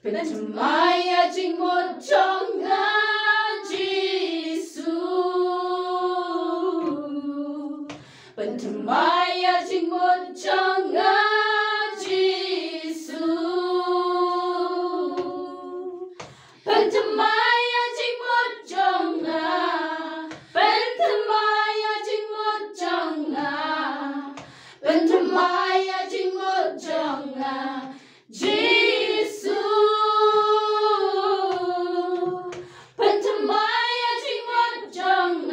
Pynthymmai jing jong Giêsu. Pynthymmai jing jong Giêsu. Pynthymmai jing jong. Pynthymmai jing jong. Pynthymmai jing jong Giêsu. Pynthymmai jing jong.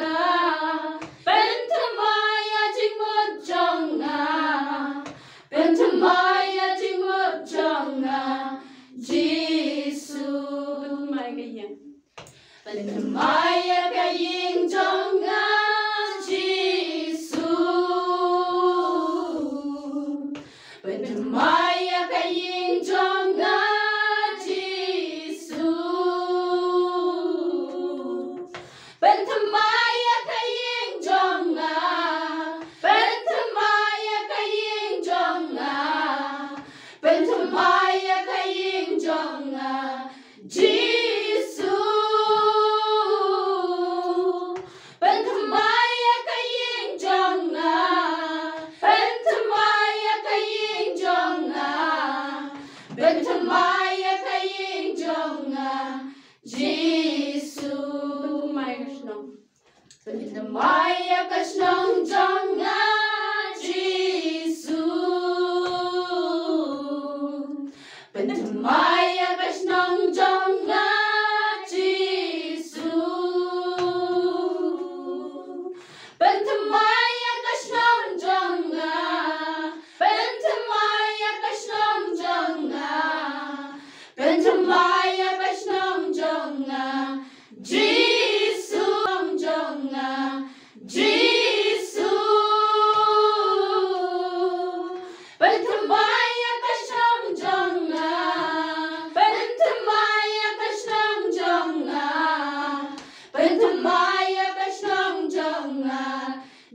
Pynthymmai jing jong. Pynthymmai jing jong Giêsu. Pynthymmai cái jing jong Giêsu. Pynthymmai cái jing jong Giêsu. Pynthymmai cái jing jong. Pynthymmai cái jing jong. Pynthymmai cái jing jong Giêsu. Pynthymmai cái jing jong. Pynthymmai cái jing jong. Pynthymmai cái jing jong Giêsu. Pynthymmai cái snong jong Giêsu. Pynthymmai cái snong jong Giêsu. Pynthymmai cái snong jong. Pynthymmai cái snong jong. Pynthymmai cái snong jong Giêsu. Jong Giêsu. Pynthymmai cái snong jong. Pynthymmai cái snong jong. Pynthymmai cái snong jong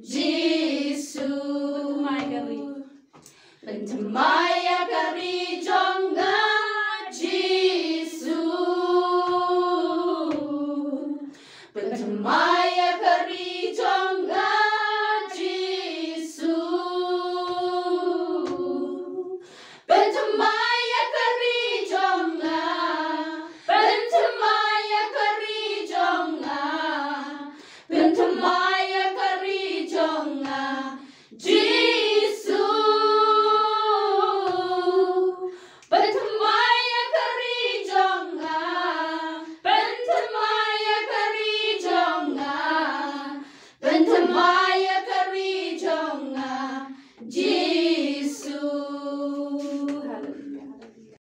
Giêsu. Pynthymmai cái jong Giêsu. Pynthymmai cái jong Giêsu. Pynthymmai cái jong. Pynthymmai cái jong. Pynthymmai cái jong